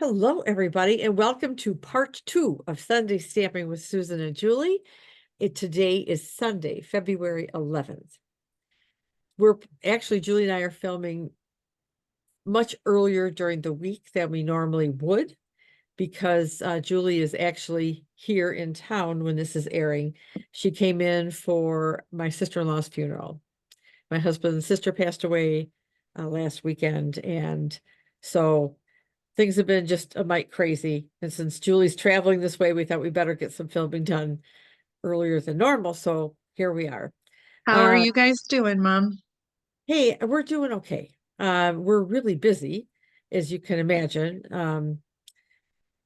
Hello, everybody, and welcome to part 2 of Sunday Stamping with Susan and Julie. Today is Sunday, February 11th. Julie and I are filming much earlier during the week than we normally would because Julie is actually here in town when this is airing. She came in for my sister-in-law's funeral. My husband's sister passed away last weekend, and so things have been just a mite crazy. And since Julie's traveling this way, we thought we better get some filming done earlier than normal. So here we are. How are you guys doing, Mom? Hey, we're doing okay. We're really busy, as you can imagine.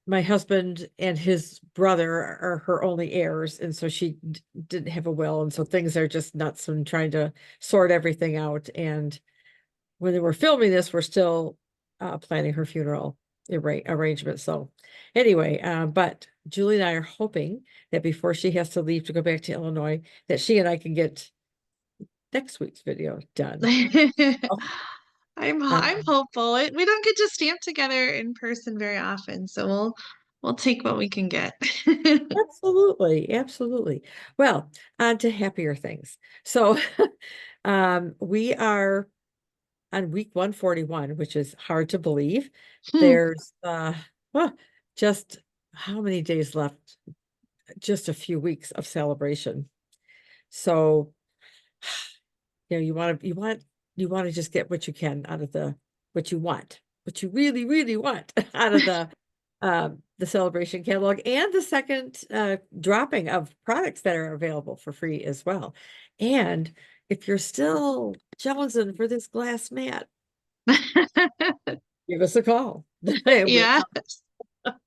My husband and his brother are her only heirs, and so she didn't have a will, and so things are just nuts and trying to sort everything out. And when they were filming this, we're still planning her funeral arrangement. So anyway, but Julie and I are hoping that before she has to leave to go back to Illinois, that she and I can get next week's video done. Oh, I'm hopeful. We don't get to stamp together in person very often, so we'll take what we can get. absolutely, absolutely. Well, on to happier things. So we are on week 141, which is hard to believe. Hmm. There's well, just how many days left? Just a few weeks of celebration. So, you want to just get what you can out of what you really, really want out of the celebration catalog and the second dropping of products that are available for free as well. And if you're still jonesing for this glass mat, give us a call. We'll Yeah, talk.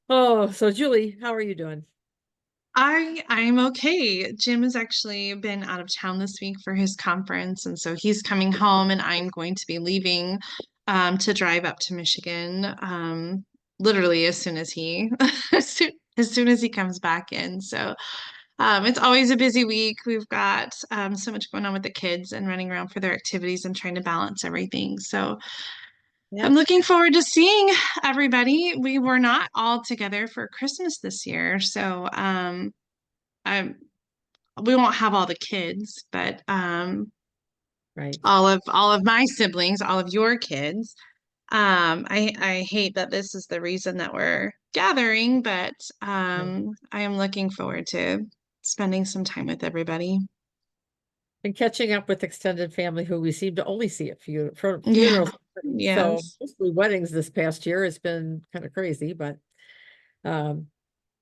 Oh, so Julie, how are you doing? I'm okay. Jim has actually been out of town this week for his conference, and so he's coming home, and I'm going to be leaving to drive up to Michigan literally as soon as he as soon as he comes back in. So it's always a busy week. We've got so much going on with the kids and running around for their activities and trying to balance everything. So I'm Yep. looking forward to seeing everybody. We were not all together for Christmas this year, so I we won't have all the kids, but Right. all of my siblings, all of your kids. I hate that this is the reason that we're gathering, but Right. I am looking forward to spending some time with everybody. And catching up with extended family who we seem to only see at Yeah. funerals. So Yes. mostly weddings this past year has been kind of crazy, but um,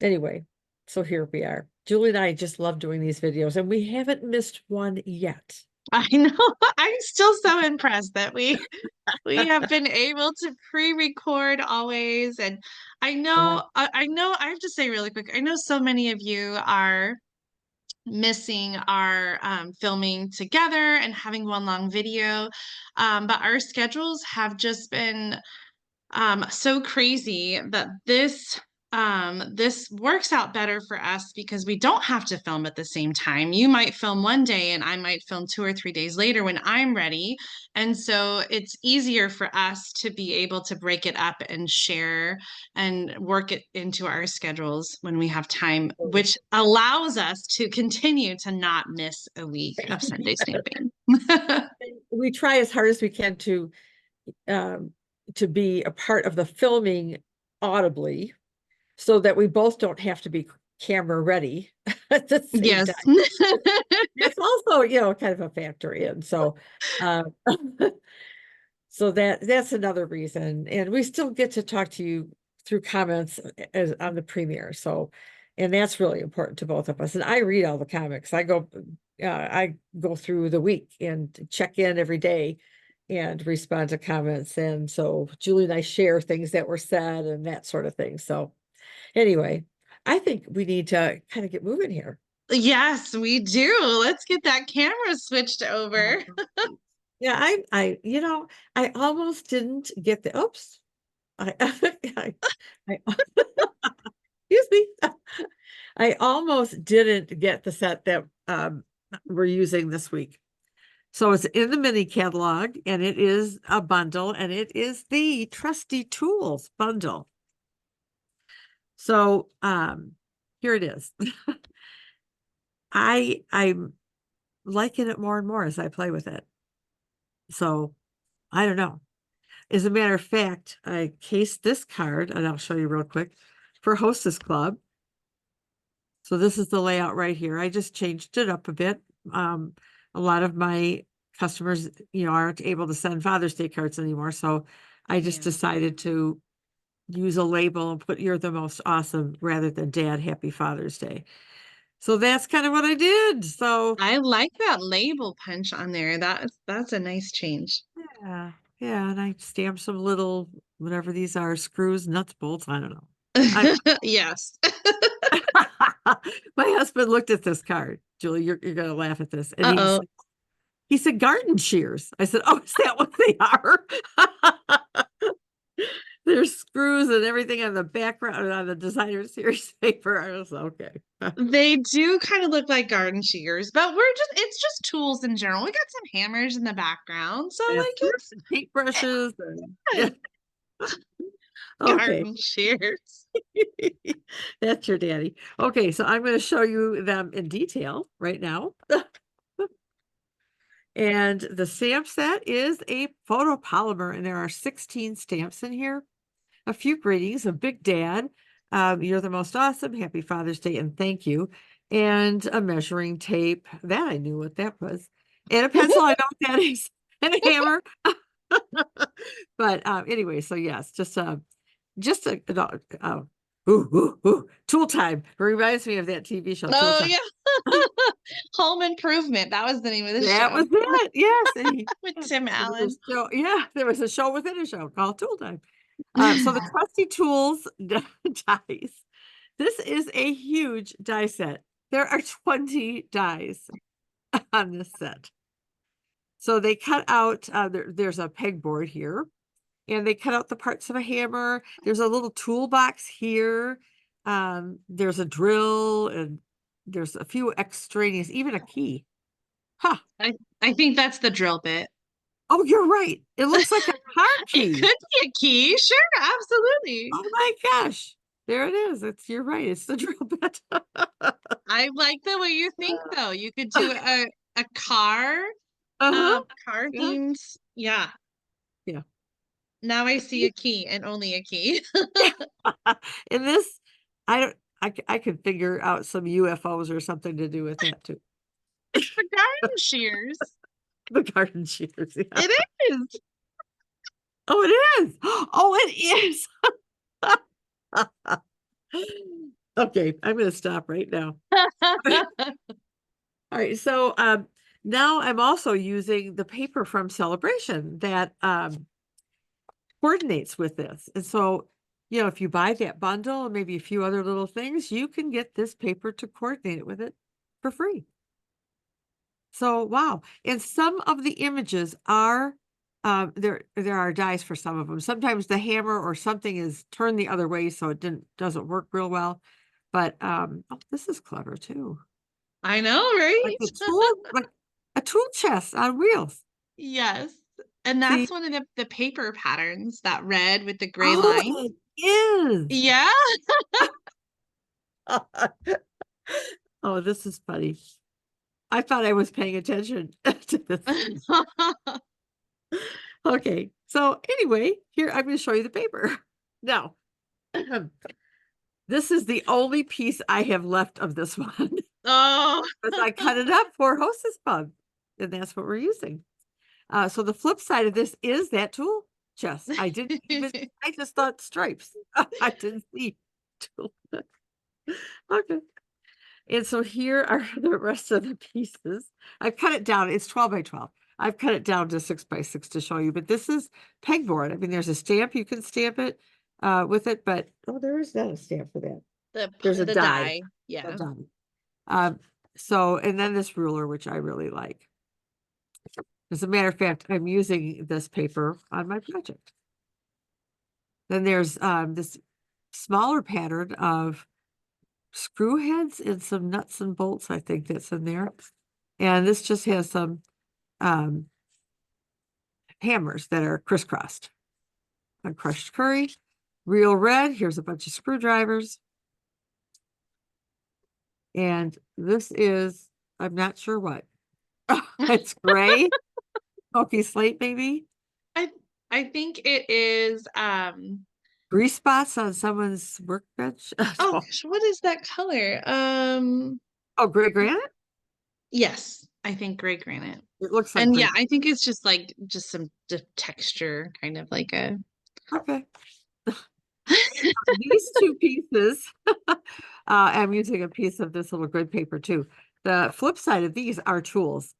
anyway, so here we are. Julie and I just love doing these videos, and we haven't missed one yet. I know. I'm still so impressed that we have been able to pre-record always. And Yeah. I know I have to say really quick, I know so many of you are missing our filming together and having one long video. But our schedules have just been so crazy that this works out better for us because we don't have to film at the same time. You might film one day and I might film 2 or 3 days later when I'm ready. And so it's easier for us to be able to break it up and share and work it into our schedules when we have time, which allows us to continue to not miss a week of Sunday stamping. We try as hard as we can um, to be a part of the filming audibly so that we both don't have to be camera ready at the same Yes. time. That's also, kind of a factor in. So, uh, so that's another reason. And we still get to talk to you through comments on the premiere. So, and that's really important to both of us. And I read all the comics. I go through the week and check in every day and respond to comments. And so Julie and I share things that were said and that sort of thing. So anyway, I think we need to kind of get moving here. Yes, we do. Let's get that camera switched over. Yeah, I almost didn't get the, oops, I, I excuse me. I almost didn't get the set that we're using this week. So it's in the mini catalog, and it is a bundle, and it is the Trusty Tools bundle. So here it is. I'm liking it more and more as I play with it. So I don't know. As a matter of fact, I cased this card, and I'll show you real quick, for Hostess Club. So this is the layout right here. I just changed it up a bit. A lot of my customers, aren't able to send Father's Day cards anymore. So I just Yeah. decided to use a label and put "You're the most awesome" rather than "Dad, happy Father's Day." So that's kind of what I did. So I like that label punch on there. That's a nice change. yeah, yeah, and I stamped some little whatever these are, screws, nuts, bolts. I don't know. I Yes. My husband looked at this card. Julie, you're gonna laugh at this. And Uh-oh. he said garden shears. I said, "Oh, is that what they are?" There's screws and everything on the background on the designer series paper. I was okay. They do kind of look like garden shears, but it's just tools in general. We got some hammers in the background, so That's like true. it's Paintbrushes and yeah. Okay. garden shears. That's your daddy. Okay, so I'm going to show you them in detail right now. And the stamp set is a photopolymer, and there are 16 stamps in here. A few greetings, a big dad. You're the most awesome. Happy Father's Day and thank you. And a measuring tape. That I knew what that was. And a pencil, I know what that is. And a hammer. But anyway, so yes, just a tool time. It reminds me of that TV show, Tool Oh Time. yeah. Home Improvement. That was the name of the That show was it. Yes. And with yeah, Tim there was Allen. a show. Yeah, there was a show within a show called Tool Time. So the Trusty Tools dies. This is a huge die set. There are 20 dies on this set. So they cut out, there's a pegboard here, and they cut out the parts of a hammer. There's a little toolbox here. There's a drill, and there's a few extraneous, even a key. Huh. I think that's the drill bit. Oh, you're right. It looks like a car It key. could be a key. Sure, absolutely. Oh my gosh. There it is. You're right. It's the drill bit. I like the way you think though. You could do a car, Uh-huh. car Yeah. themes. Yeah. Yeah. Now I see a key and only a key. In this, I could figure out some UFOs or something to do with that too. The garden shears. The garden shears. Yeah. It is. Oh, it is. Oh, it is. Okay, I'm going to stop right now. All right, so now I'm also using the paper from Sale-a-Bration that coordinates with this. And so, if you buy that bundle and maybe a few other little things, you can get this paper to coordinate it with it for free. So, wow. And some of the images are, there are dies for some of them. Sometimes the hammer or something is turned the other way, so it doesn't work real well. But, oh, this is clever too. I know, Like right? like a tool chest on wheels. Yes. And See? that's one of the paper patterns, that red with the gray Oh, line. it is. Yeah. Oh, this is funny. I thought I was paying attention to this. Okay, so anyway, here I'm going to show you the paper. Now, this is the only piece I have left of this one Oh. because I cut it up for Hostess Pub, and that's what we're using. So the flip side of this is that tool chest. I just thought stripes. I didn't see tool. Okay. And so here are the rest of the pieces. I've cut it down. It's 12 by 12. I've cut it down to 6 by 6 to show you, but this is pegboard. I mean, there's a stamp. You can stamp it with it, but there is not a stamp for that. There's a The die. die. Yeah. A die. And then this ruler, which I really like. As a matter of fact, I'm using this paper on my project. Then there's this smaller pattern of screw heads and some nuts and bolts, I think that's in there. And this just has some hammers that are crisscrossed. A crushed curry, real red. Here's a bunch of screwdrivers. And this is, I'm not sure what. It's gray. Smoky slate, maybe. I I think it is Grease spots on someone's workbench. oh Oh, gosh, what is that color? oh, gray granite? Yes, I think gray granite. It looks like And gray. yeah, I think it's just like just some texture, kind of like a Okay. These two pieces, I'm using a piece of this little grid paper too. The flip side of these are tools.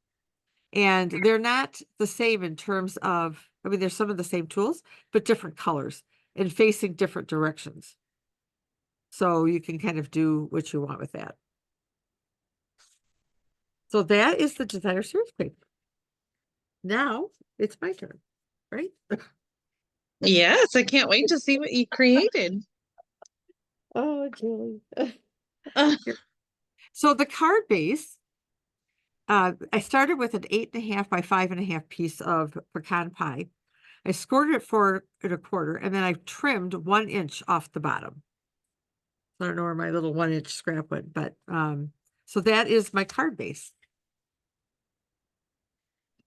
And they're not the same in terms of, I mean, there's some of the same tools, but different colors and facing different directions. So you can kind of do what you want with that. So that is the designer series paper. Now it's my turn, right? Yes, I can't wait to see what you created. Oh, Julie. Uh, So the card base, I started with an 8.5 by 5.5 piece of pecan pie. I scored it 4 1/4, and then I trimmed 1 inch off the bottom. I don't know where my little 1 inch scrap went, but so that is my card base.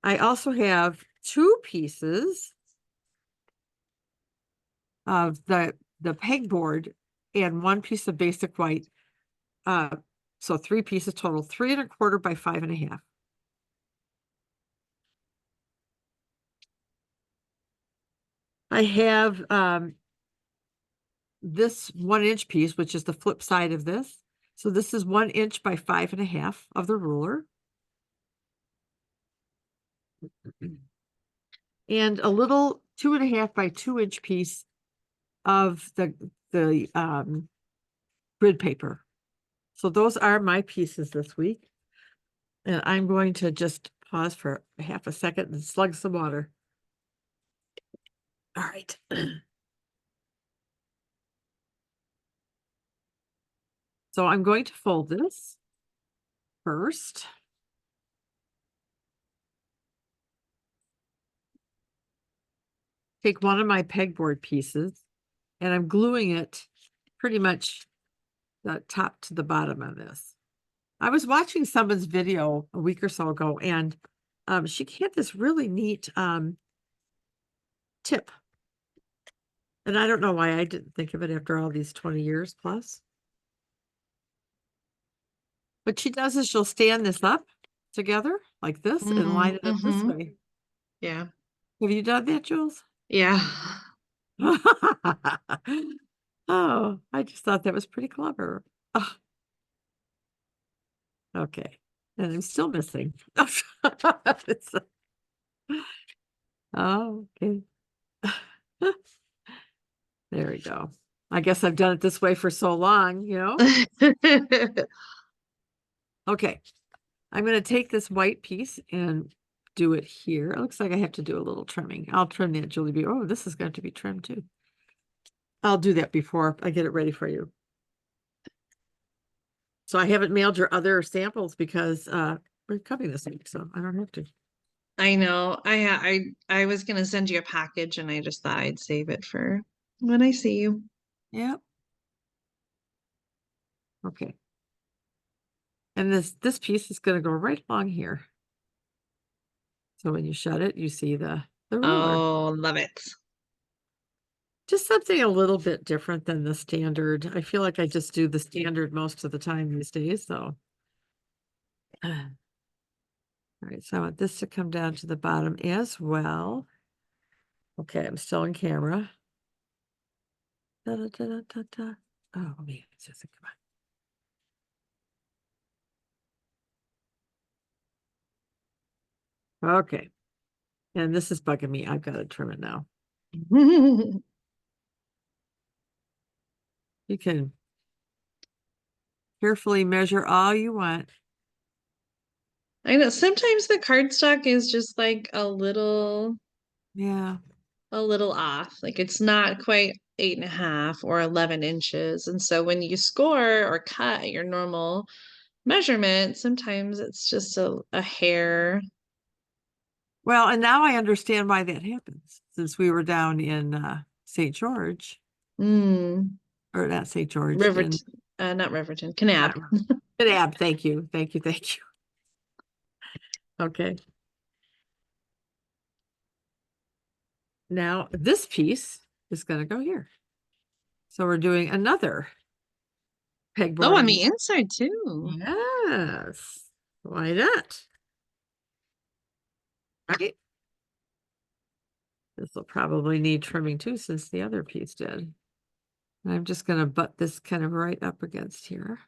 I also have 2 pieces of the pegboard and 1 piece of basic white. So 3 pieces total, 3 1/4 by 5.5. I have this 1 inch piece, which is the flip side of this. So this is 1 inch by 5.5 of the ruler. And a little 2.5 by 2 inch piece of the grid paper. So those are my pieces this week. And I'm going to just pause for half a second and slug some water. All right. So I'm going to fold this first. Take one of my pegboard pieces and I'm gluing it pretty much the top to the bottom of this. I was watching someone's video a week or so ago, and she had this really neat tip. And I don't know why I didn't think of it after all these 20 years plus. What she does is she'll stand this up together like this and line it up this way. Yeah. Have you done that, Jules? Yeah. Oh, I just thought that was pretty clever. Oh, okay. And I'm still missing. It's- oh, okay. There we go. I guess I've done it this way for so long, you know? Okay. I'm going to take this white piece and do it here. It looks like I have to do a little trimming. I'll trim that, Julie B. Oh, this is going to be trimmed too. I'll do that before I get it ready for you. So I haven't mailed your other samples because we're coming this week, so I don't have to. I know. I was gonna send you a package and I just thought I'd save it for when I see you. Yep. Okay. And this piece is going to go right along here. So when you shut it, you see the ruler. Oh, love it. Just something a little bit different than the standard. I feel like I just do the standard most of the time these days, so. All right, so I want this to come down to the bottom as well. Okay, I'm still in camera. Da, da, da, da, da, da. Oh man, it's just come on. Okay. And this is bugging me. I've got to trim it now. You can carefully measure all you want. I know sometimes the cardstock is just like Yeah. a little off. Like it's not quite 8.5 or 11 inches. And so when you score or cut your normal measurement, sometimes it's just a hair Well, and now I understand why that happens, since we were down in St. George, Mm, or not St. George, in Riverton, not Riverton, Kanab. Ab. Thank you. Thank you. Thank you. Okay. Now this piece is going to go here. So we're doing another Oh, on pegboard. the inside too. Yes. Why not? Right. This will probably need trimming too, since the other piece did. I'm just going to butt this kind of right up against here.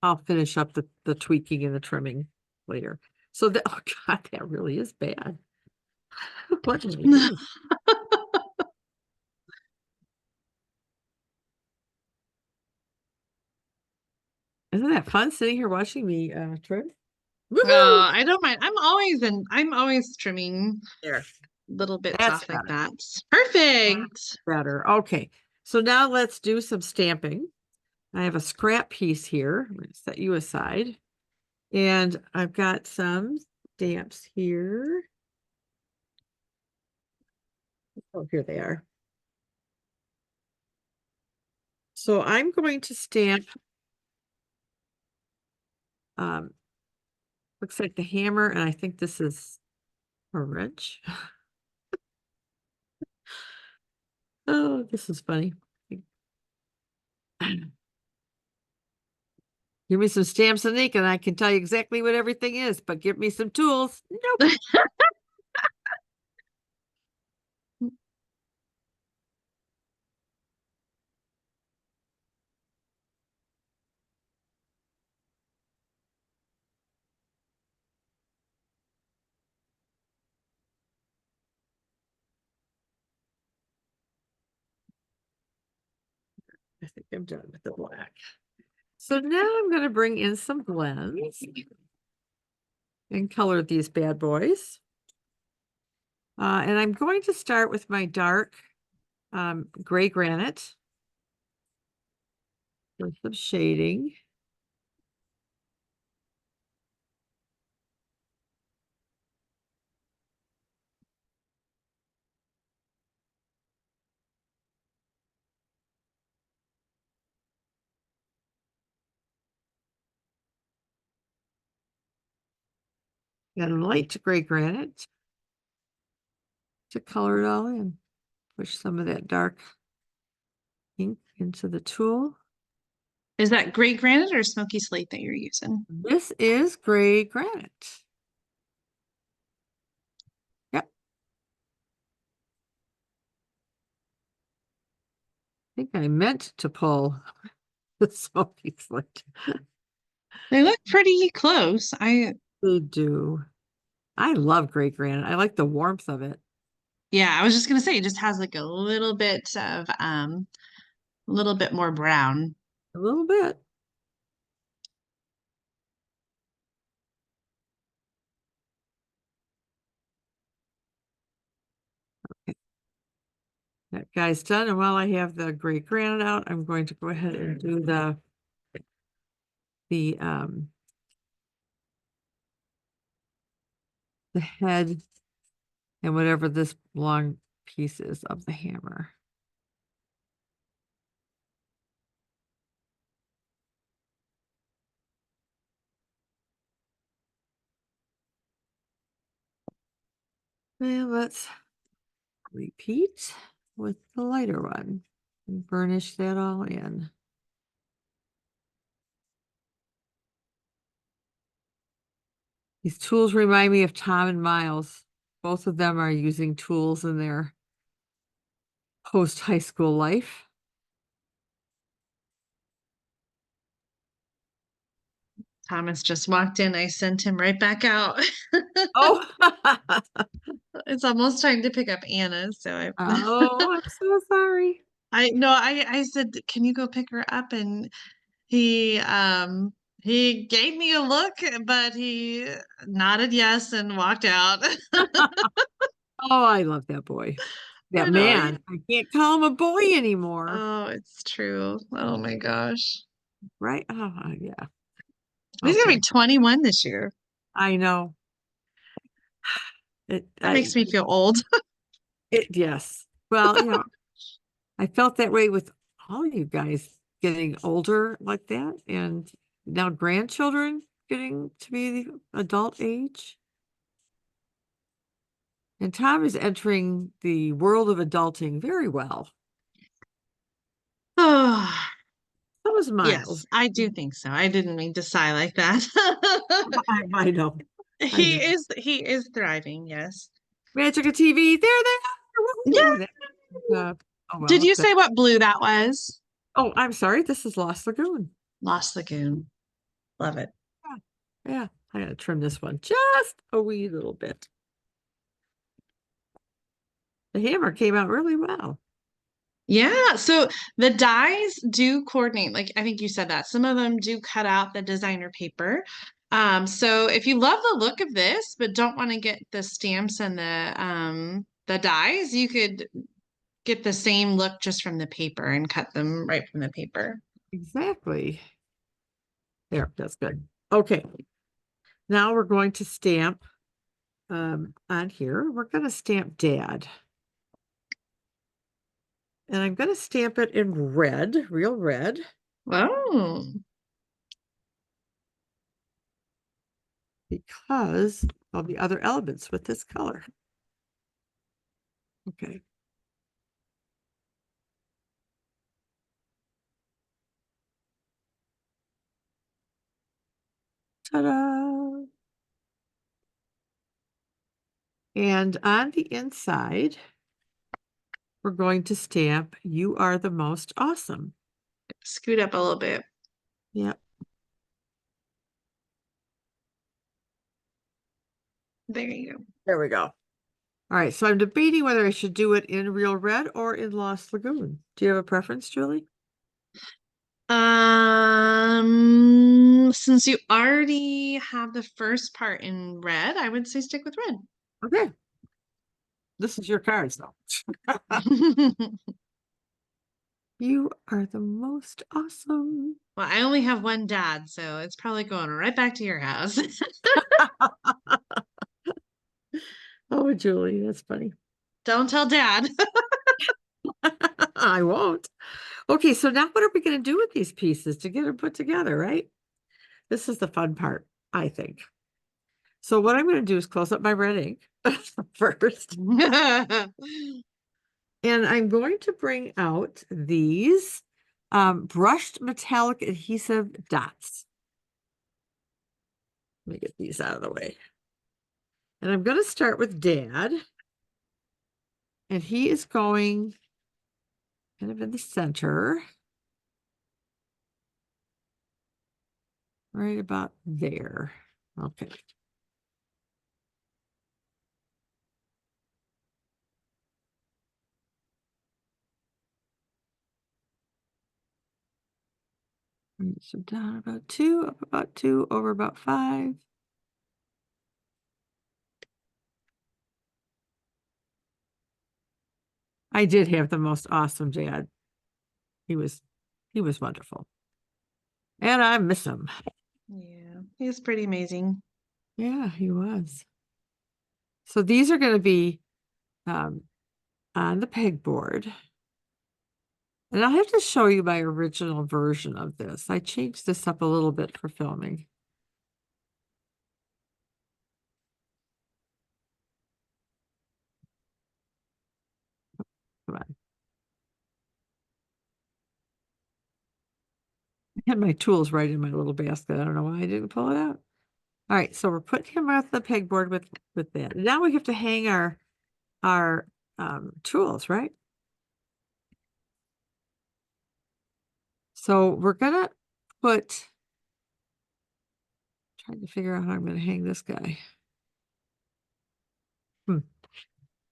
I'll finish up the tweaking and the trimming later. So that, oh God, that really is bad. What did I do? Isn't that fun sitting here watching me trim? Woohoo! I don't mind. I'm always trimming There. little bits That's off like better. that. Perfect. Better. Okay. So now let's do some stamping. I have a scrap piece here. I'm going to set you aside. And I've got some stamps here. Oh, here they are. So I'm going to stamp, looks like the hammer, and I think this is a wrench. Oh, this is funny. Give me some stamps and ink and I can tell you exactly what everything is, but give me some tools. Nope. I think I'm done with the black. So now I'm going to bring in some blends and color these bad boys. And I'm going to start with my dark gray granite with some shading. Got a light gray granite to color it all in. Push some of that dark ink into the tool. Is that gray granite or smoky slate that you're using? This is gray granite. Yep. I think I meant to pull the smoky slate. They look pretty close. They do. I love gray granite. I like the warmth of it. Yeah, I was just gonna say it just has like a little bit more brown. A little bit. That guy's done. And while I have the gray granite out, I'm going to go ahead and do the the head and whatever this long piece is of the hammer. And let's repeat with the lighter one and burnish that all in. These tools remind me of Tom and Miles. Both of them are using tools in their post-high school life. Thomas just walked in. I sent him right back out. Oh, It's almost time to pick up Anna, so oh, I'm so sorry. I said, "Can you go pick her up?" And he gave me a look, but he nodded yes and walked out. Oh, I love that boy. I That know. man. I can't call him a boy anymore. Oh, it's true. Oh my gosh. Right? Oh, yeah. He's gonna Okay, be 21 this year. I know. That makes me feel old. Yes. Well, I felt that way with all you guys getting older like that, and now grandchildren getting to be the adult age. And Tom is entering the world of adulting very well. Oh, That was Miles. yes, I do think so. I didn't mean to sigh like that. I know. I He know. is thriving, yes. Magic of TV. There they are. Yeah. Woohoo. Oh Did well. you say what blue that was? Oh, I'm sorry. This is Lost Lagoon. Lost Lagoon. Love it. Yeah. Yeah. I gotta trim this one just a wee little bit. The hammer came out really well. Yeah, so the dies do coordinate. Like I think you said that. Some of them do cut out the designer paper. So if you love the look of this, but don't want to get the stamps and the dies, you could get the same look just from the paper and cut them right from the paper. Exactly. There, that's good. Okay. Now we're going to stamp on here. We're going to stamp Dad. And I'm going to stamp it in red, real red. Oh, Because of the other elements with this color. Okay. Ta-da! And on the inside, we're going to stamp, "You are the most awesome." scoot up a little bit. Yep. There you go. There we go. All right, so I'm debating whether I should do it in real red or in Lost Lagoon. Do you have a preference, Julie? Since you already have the first part in red, I would say stick with red. Okay. This is your cards, though. You are the most awesome. Well, I only have one dad, so it's probably going right back to your house. Oh, Julie, that's funny. Don't tell dad. I won't. Okay, so now what are we going to do with these pieces to get them put together, right? This is the fun part, I think. So what I'm going to do is close up my red ink first. And I'm going to bring out these brushed metallic adhesive dots. Let me get these out of the way. And I'm going to start with Dad. And he is going kind of in the center. Right about there. Okay. So down about 2, up about 2, over about 5. I did have the most awesome dad. He was wonderful. And I miss him. Yeah, he's pretty amazing. Yeah, he was. So these are going to be on the pegboard. And I'll have to show you my original version of this. I changed this up a little bit for filming. Come on. I had my tools right in my little basket. I don't know why I didn't pull it out. All right, so we're putting him off the pegboard with that. Now we have to hang our tools, right? So we're gonna trying to figure out how I'm gonna hang this guy. I'm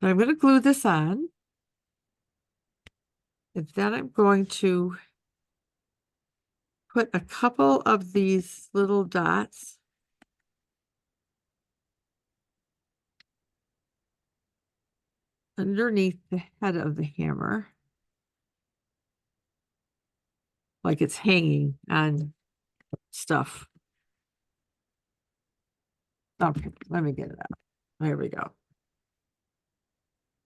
gonna glue this on. And then I'm going to put a couple of these little dots underneath the head of the hammer. Like it's hanging on stuff. Okay, let me get it out. There we go.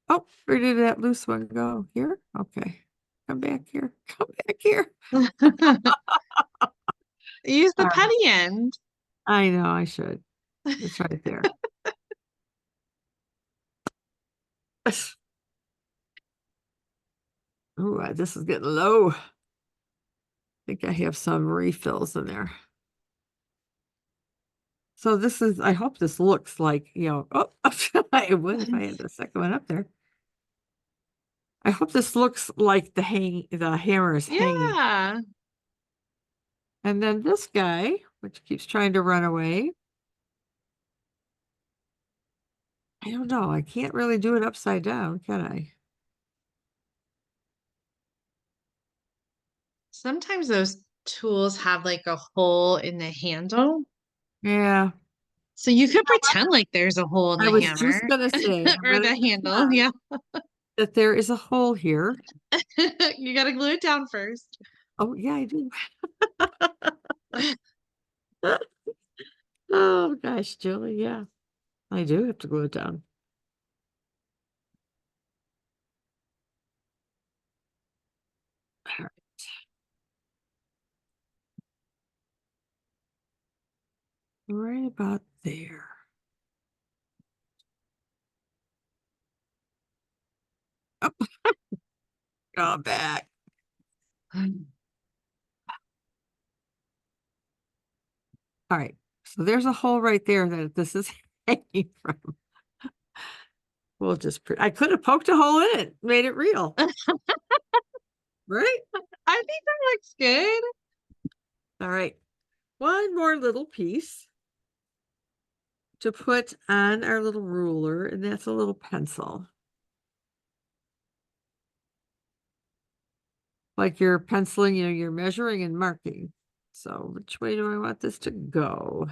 Oh, where did that loose one go? Here? Okay. Come back here. Come back here. Use the All right. petty end. I know I should. It's right there. Ooh, this is getting low. I think I have some refills in there. So this is, I hope this looks like, oh, it would if I had the second one up there. I hope this looks like the hammer is hanging. Yeah. And then this guy, which keeps trying to run away. I don't know. I can't really do it upside down, can I? Sometimes those tools have like a hole in the handle. Yeah. So you could pretend like there's a hole in I the was just hammer gonna say, I'm or gonna the handle. pretend Yeah. that there is a hole here. You got to glue it down first. Oh, yeah, I do. Oh gosh, Julie, yeah. I do have to glue it down. All right. Right about there. Oh, go back. All right. So there's a hole right there that this is hanging from. We'll just, I could have poked a hole in it, made it real, right? I think that looks good. All right. One more little piece to put on our little ruler, and that's a little pencil. Like you're penciling, you're measuring and marking. So which way do I want this to go?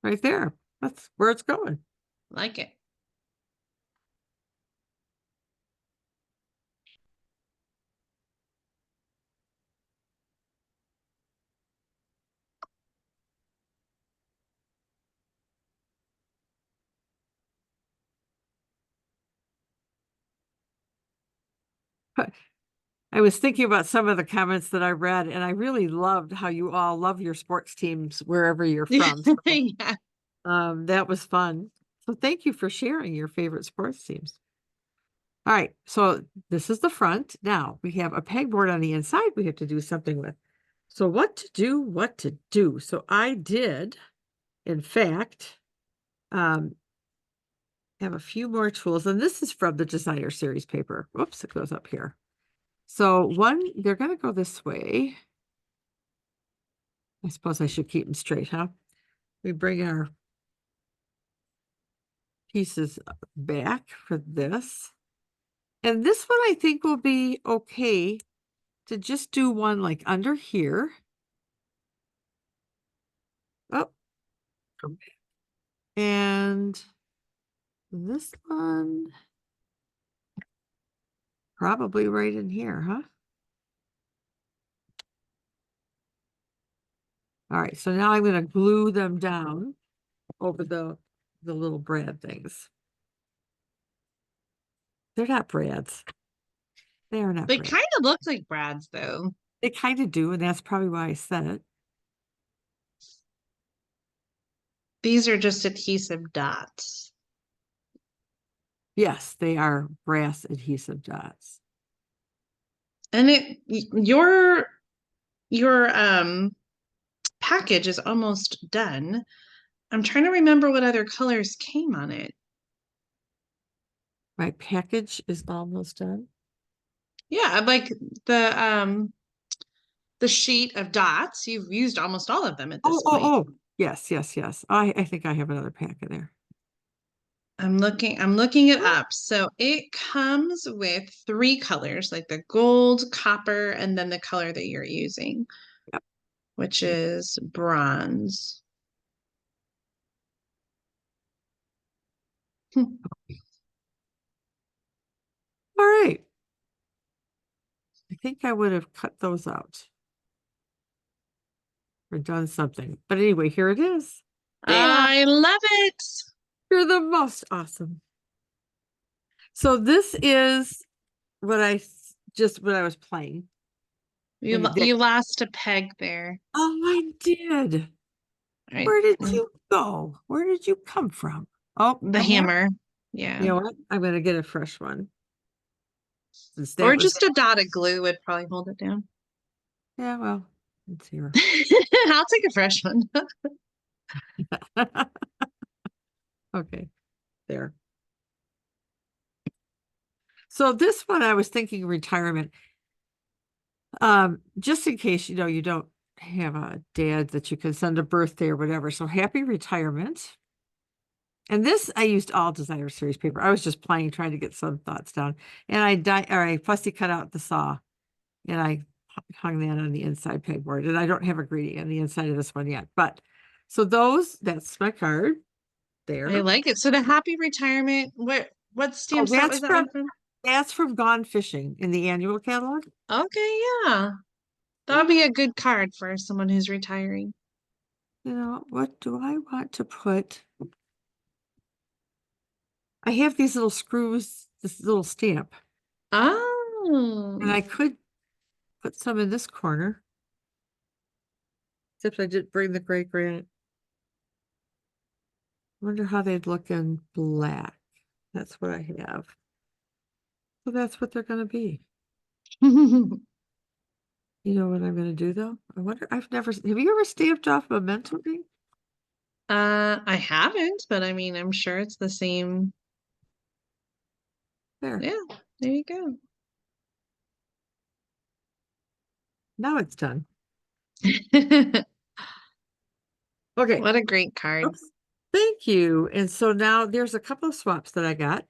Right there. That's where it's going. Like it. I was thinking about some of the comments that I read, and I really loved how you all love your sports teams wherever you're from. So, Yeah. that was fun. So thank you for sharing your favorite sports teams. All right, so this is the front. Now we have a pegboard on the inside we have to do something with. So what to do, what to do. So I did, in fact, have a few more tools, and this is from the designer series paper. Whoops, it goes up here. So they're going to go this way. I suppose I should keep them straight, huh? We bring our pieces back for this. And this one I think will be okay to just do one like under here. Oh, and this one probably right in here, huh? All right, so now I'm going to glue them down over the little brad things. They're not brads. They are not They brads. kind of look like Brad's though. They kind of do, and that's probably why I said it. These are just adhesive dots. Yes, they are brass adhesive dots. And your package is almost done. I'm trying to remember what other colors came on it. My package is almost done. Yeah, like the sheet of dots, you've used almost all of them at this point. Oh. Yes, yes, yes. I think I have another pack in there. I'm looking it up. So it comes with three colors, like the gold, copper, and then the color that you're using, Yep. which is bronze. All right. I think I would have cut those out. or done something. But anyway, here it is. Bam! I love it. You're the most awesome. So this is what what I was playing. You lost a peg there. Oh, I did. Right. Where did you go? Where did you come from? Oh, The a hammer. hammer. You Yeah. know what? I'm going to get a fresh one. Since Or that was, just a dot of glue would probably hold it down. yeah, well, let's see her. I'll take a fresh one. Okay, there. So this one, I was thinking retirement. Just in case, you don't have a dad that you can send a birthday or whatever. So happy retirement. And this, I used all designer series paper. I was just playing, trying to get some thoughts down. And I fussy cut out the saw and I hung that on the inside pegboard. And I don't have a greeting on the inside of this one yet. But so that's my card I there. like it. So the happy retirement, what Oh, stamp set was that one from? that's from Gone Fishing in the annual catalog. Okay, yeah. That would be a good card for someone who's retiring. What do I want to put? I have these little screws, this little stamp, and Oh. I could put some in this corner, except I did bring the gray granite. Wonder how they'd look in black. That's what I have. So that's what they're going to be. You know what I'm going to do though? have you ever stamped off memento ink? I haven't, but I mean, I'm sure it's the same. There. Yeah, there you go. Now it's done. Okay. What a great card. Oops. Thank you. And so now there's a couple of swaps that I got.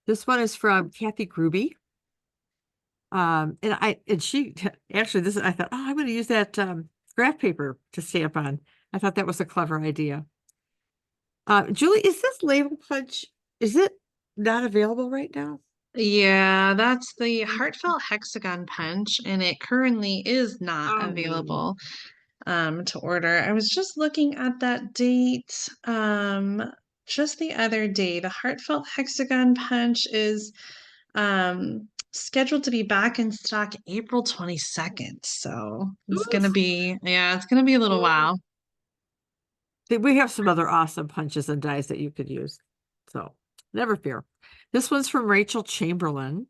This one is from Kathy Gruby. And she actually I thought, oh, I'm going to use that graph paper to stamp on. I thought that was a clever idea. Julie, is this label punch, is it not available right now? Yeah, that's the Heartfelt Hexagon Punch, and it currently is not Oh, available to order. I was just looking at that date just the other day. The Heartfelt Hexagon Punch is scheduled to be back in stock April 22nd. So oof. it's gonna be a little while. We have some other awesome punches and dies that you could use. So never fear. This one's from Rachel Chamberlain.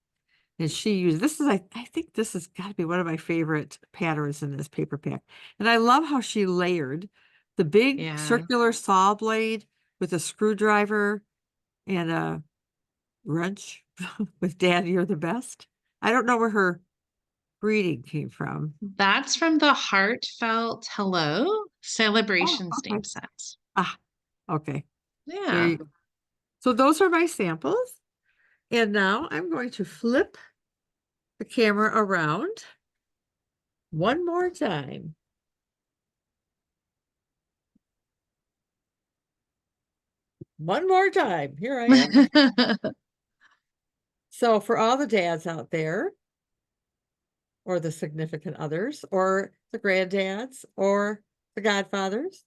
And she used I think this has got to be one of my favorite patterns in this paper pack. And I love how she layered the big Yeah. circular saw blade with a screwdriver and a wrench with Dad, you're the best. I don't know where her greeting came from. That's from the Heartfelt Hello Oh, Celebration okay. stamp set. Ah, okay. There Yeah. you go. So those are my samples. And now I'm going to flip the camera around one more time. One more time. Here I am. So for all the dads out there, or the significant others, or the granddads, or the godfathers,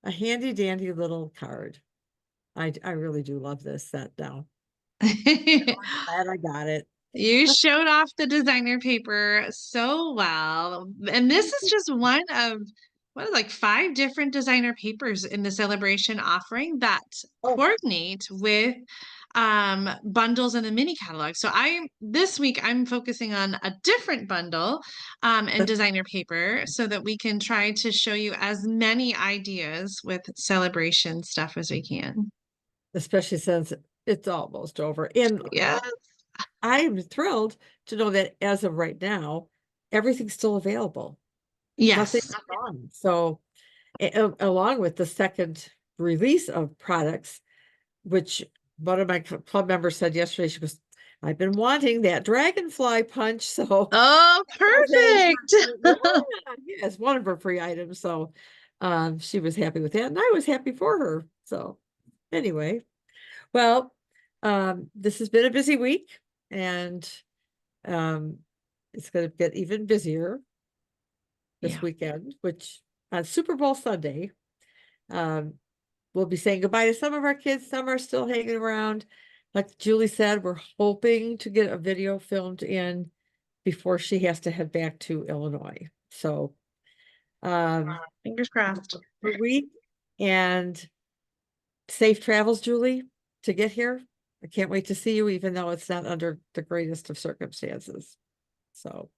a handy dandy little card. I really do love this set now. Glad I got it. You showed off the designer paper so well. And this is just one of like 5 different designer papers in the celebration offering that Oh, coordinate with bundles in the mini catalog. So this week I'm focusing on a different bundle and designer paper so that we can try to show you as many ideas with celebration stuff as we can. especially since it's almost over. And Yeah. I'm thrilled to know that as of right now, everything's still available. Nothing's Yes. gone. So along with the second release of products, which one of my club members said yesterday, she goes, I've been wanting that dragonfly punch. So Oh, perfect. yeah, yeah, it's one of her free items. So she was happy with that. And I was happy for her. So anyway, well, this has been a busy week and it's going to get even busier. this Yeah. weekend, which on Super Bowl Sunday, we'll be saying goodbye to some of our kids. Some are still hanging around. Like Julie said, we're hoping to get a video filmed in before she has to head back to Illinois. So, Fingers crossed. good week and safe travels, Julie, to get here. I can't wait to see you, even though it's not under the greatest of circumstances. So,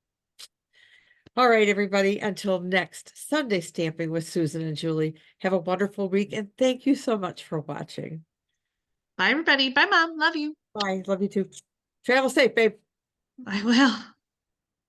all right, everybody, until next Sunday Stamping with Susan and Julie, have a wonderful week and thank you so much for watching. Bye, everybody. Bye, Mom. Love you. Bye. Love you too. Travel safe, babe. I will.